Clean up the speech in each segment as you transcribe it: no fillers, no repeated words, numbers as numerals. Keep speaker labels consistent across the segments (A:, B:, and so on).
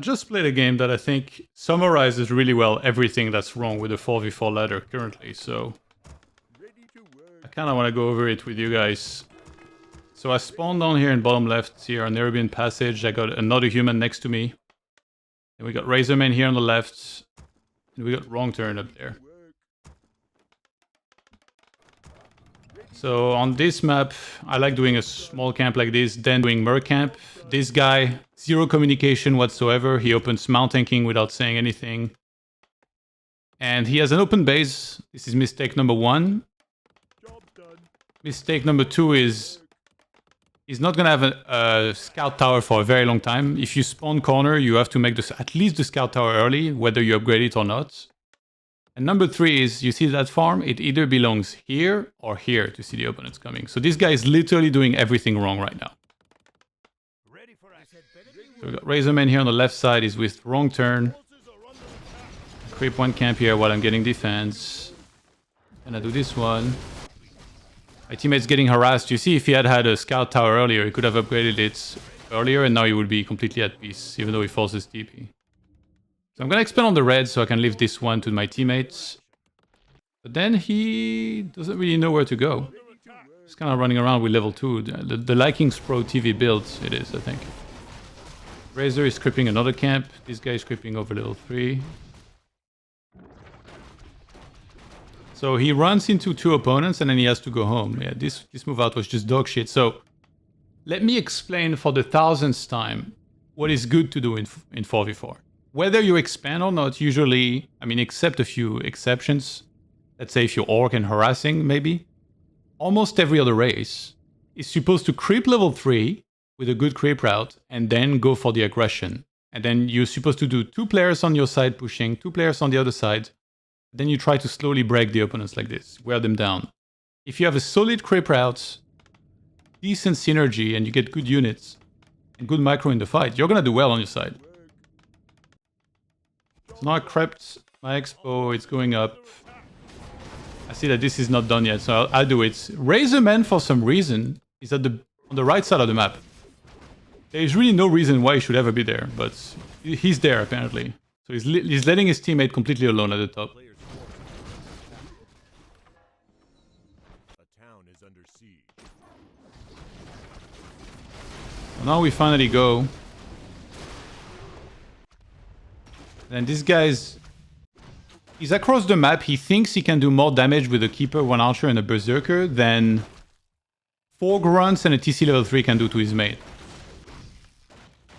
A: Just played a game that I think summarizes really well everything that's wrong with the 4v4 ladder currently, so I kind of want to go over it with you guys. So I spawned down here in bottom left here on Arabian Passage. I got another human next to me. And we got Razorman here on the left. And we got Wrong Turn up there. So on this map, I like doing a small camp like this, then doing Merc camp. This guy, zero communication whatsoever. He opens Mount tanking without saying anything. And he has an open base. This is mistake number 1. Mistake number 2 is he's not gonna have a scout tower for a very long time. If you spawn corner, you have to make at least the scout tower early, whether you upgrade it or not. And number 3 is, you see that farm? It either belongs here or here to see the opponents coming. So this guy is literally doing everything wrong right now. So we got Razorman here on the left side. He's with Wrong Turn. Creep 1 camp here while I'm getting defense. And I do this one. My teammate's getting harassed. You see, if he had had a scout tower earlier, he could have upgraded it earlier, and now he would be completely at peace, even though he forces TP. So I'm gonna expand on the red so I can leave this one to my teammates. But then he doesn't really know where to go. He's kind of running around with level 2. The Likings Pro TV build it is, I think. Razor is creeping another camp. This guy is creeping over level 3. So he runs into 2 opponents and then he has to go home. Yeah, this move out was just dog shit. So let me explain for the 1000th time what is good to do in 4v4. Whether you expand or not, usually, I mean, except a few exceptions, let's say if you're orc and harassing, maybe, almost every other race is supposed to creep level 3 with a good creep route and then go for the aggression. And then you're supposed to do 2 players on your side pushing, 2 players on the other side. Then you try to slowly break the opponents like this, wear them down. If you have a solid creep route, decent synergy, and you get good units and good micro in the fight, you're gonna do well on your side. So now I crept my expo, it's going up. I see that this is not done yet, so I'll do it. Razorman, for some reason, is on the right side of the map. There is really no reason why he should ever be there, but he's there apparently. So he's letting his teammate completely alone at the top. So now we finally go. And this guy's... he's across the map. He thinks he can do more damage with a Keeper, 1 Archer, and a Berserker than 4 Grunts and a TC level 3 can do to his mate.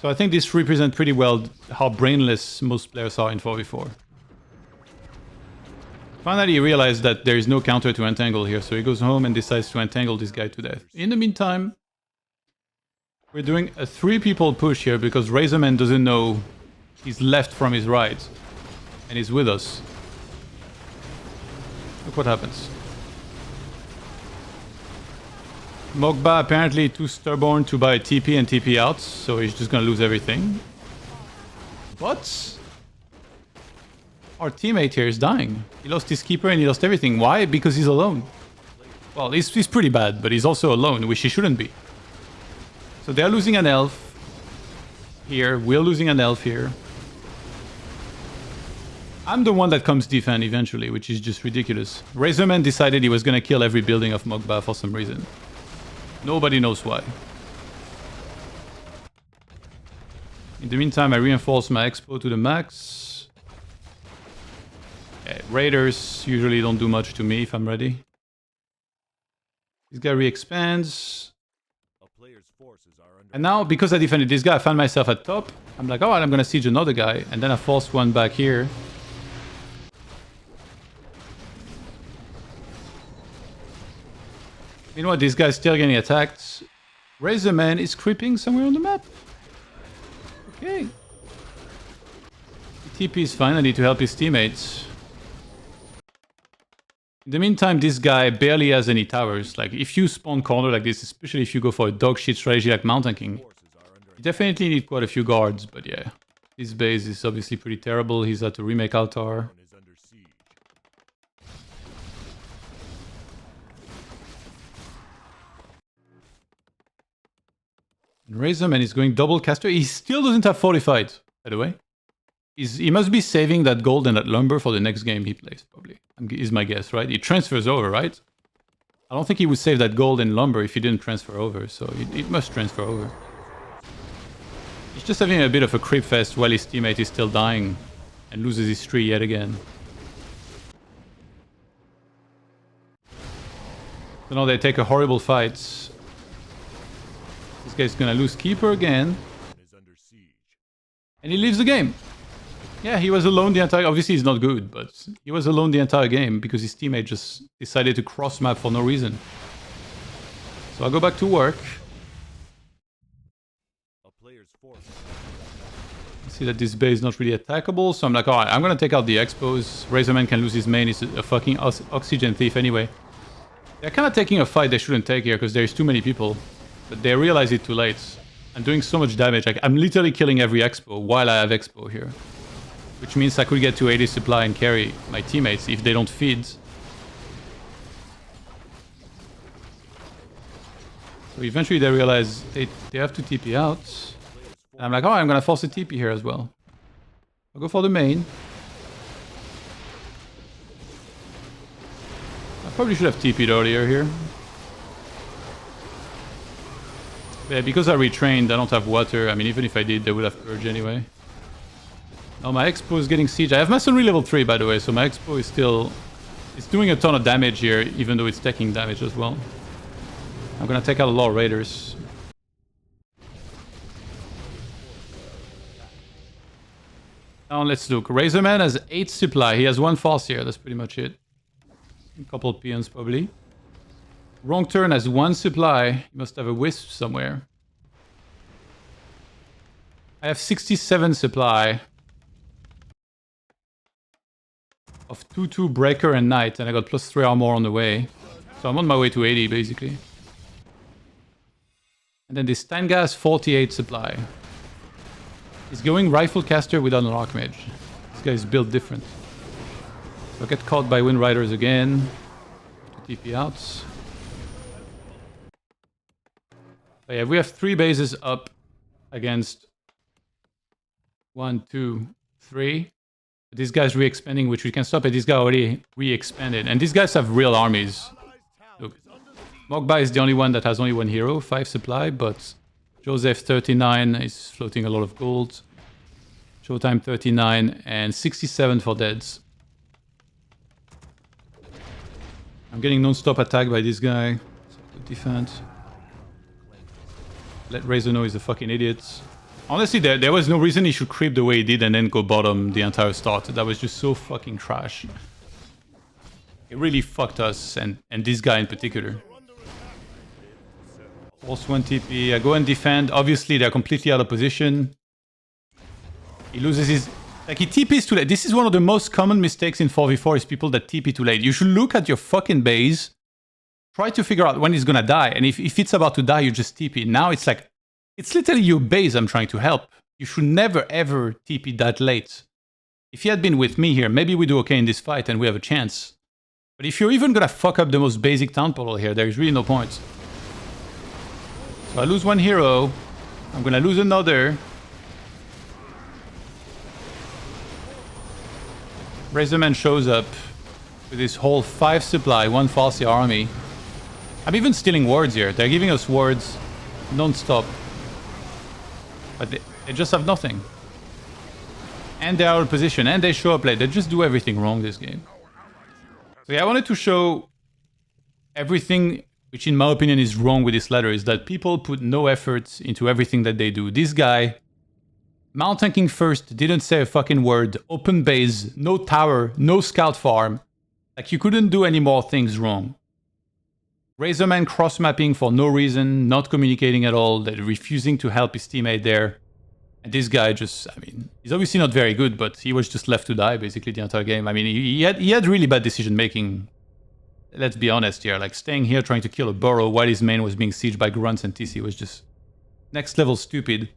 A: So I think this represents pretty well how brainless most players are in 4v4. Finally he realized that there is no counter to entangle here, so he goes home and decides to entangle this guy to death. In the meantime, we're doing a 3-people push here because Razorman doesn't know he's left from his right. And he's with us. Look what happens. Mogba apparently too stubborn to buy TP and TP out, so he's just gonna lose everything. But our teammate here is dying. He lost his keeper and he lost everything. Why? Because he's alone. Well, he's pretty bad, but he's also alone, which he shouldn't be. So they're losing an elf here. We're losing an elf here. I'm the one that comes defend eventually, which is just ridiculous. Razorman decided he was gonna kill every building of Mogba for some reason. Nobody knows why. In the meantime, I reinforce my expo to the max. Okay, Raiders usually don't do much to me if I'm ready. This guy re-expands. And now, because I defended this guy, I found myself at top. I'm like, alright, I'm gonna siege another guy. And then I forced one back here. You know what? This guy's still getting attacked. Razorman is creeping somewhere on the map. Okay. He TPs finally to help his teammates. In the meantime, this guy barely has any towers. Like, if you spawn corner like this, especially if you go for a dog shit strategy like Mount tanking, you definitely need quite a few guards. But yeah, his base is obviously pretty terrible. He's had to remake Altar. And Razorman is going double caster. He still doesn't have fortified. by the way. He must be saving that gold and that lumber for the next game he plays, probably. Is my guess, right? He transfers over, right? I don't think he would save that gold and lumber if he didn't transfer over, so it must transfer over. He's just having a bit of a creep fest while his teammate is still dying and loses his tree yet again. So now they take a horrible fight. This guy's gonna lose keeper again. And he leaves the game. Yeah, he was alone the entire... Obviously he's not good, but he was alone the entire game because his teammate just decided to cross map for no reason. So I go back to work. See that this bay is not really attackable, so I'm like, alright, I'm gonna take out the expos. Razorman can lose his main, he's a fucking oxygen thief anyway. They're kind of taking a fight they shouldn't take here because there's too many people. But they realize it too late. I'm doing so much damage, like, I'm literally killing every expo while I have expo here. Which means I could get to 80 supply and carry my teammates if they don't feed. So eventually they realize they have to TP out. And I'm like, oh, I'm gonna force a TP here as well. I'll go for the main. I probably should have TP'd earlier here. Yeah, because I retrained, I don't have water. I mean, even if I did, they would have purge anyway. Oh, my expo is getting siege. I have masonry level 3, by the way, so my expo is still... It's doing a ton of damage here, even though it's taking damage as well. I'm gonna take out a lot of raiders. Now let's look. Razorman has 8 supply. He has 1 false here. That's pretty much it. A couple of peons, probably. Wrong turn has 1 supply. He must have a wisp somewhere. I have 67 supply. Of 2-2 breaker and knight, and I got +3 armor on the way. So I'm on my way to 80, basically. And then this Tanga has 48 supply. He's going rifle caster without an archmage. This guy is built different. So I get caught by wind riders again. To TP out. But yeah, we have 3 bases up against 1, 2, 3. This guy's re-expanding, which we can stop, and this guy already re-expanded. And these guys have real armies. Look, Mogba is the only one that has only 1 hero, 5 supply, but Joseph 39 is floating a lot of gold. Showtime 39 and 67 for deads. I'm getting non-stop attacked by this guy. So good defense. Let Razor know he's a fucking idiot. Honestly, there was no reason he should creep the way he did and then go bottom the entire start. That was just so fucking trash. It really fucked us, and this guy in particular. Force 1 TP. I go and defend. Obviously, they're completely out of position. He loses his... Like, he TPs too late. This is one of the most common mistakes in 4v4 is people that TP too late. You should look at your fucking base. Try to figure out when he's gonna die. And if it's about to die, you just TP. Now it's like... It's literally your base I'm trying to help. You should never ever TP that late. If he had been with me here, maybe we do okay in this fight and we have a chance. But if you're even gonna fuck up the most basic town portal here, there is really no point. So I lose 1 hero. I'm gonna lose another. Razorman shows up with his whole 5 supply, 1 Falsi army. I'm even stealing wards here. They're giving us wards non-stop. But they just have nothing. And they're out of position, and they show up late. They just do everything wrong this game. So yeah, I wanted to show everything which in my opinion is wrong with this ladder, is that people put no effort into everything that they do. This guy, mount tanking first, didn't say a fucking word, open base, no tower, no scout farm. Like, you couldn't do any more things wrong. Razorman cross-mapping for no reason, not communicating at all, refusing to help his teammate there. And this guy just, I mean, he's obviously not very good, but he was just left to die basically the entire game. I mean, he had really bad decision-making. Let's be honest here, like staying here trying to kill a burrow while his main was being sieged by grunts and TC was just next level stupid.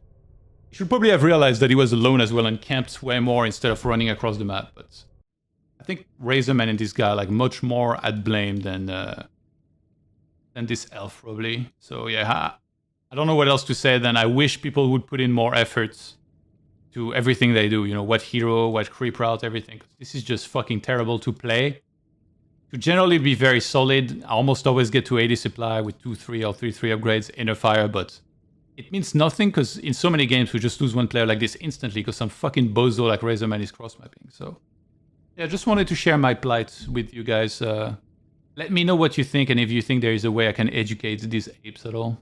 A: He should probably have realized that he was alone as well and camped way more instead of running across the map, but I think Razorman and this guy are like much more at blame than this elf probably. So yeah, I don't know what else to say than I wish people would put in more efforts to everything they do. You know, what hero, what creep route, everything. This is just fucking terrible to play. To generally be very solid, I almost always get to 80 supply with 2-3 or 3-3 upgrades in a fire, but it means nothing because in so many games we just lose one player like this instantly because some fucking bozo like Razorman is cross-mapping. So yeah, just wanted to share my plight with you guys. Let me know what you think and if you think there is a way I can educate these apes at all.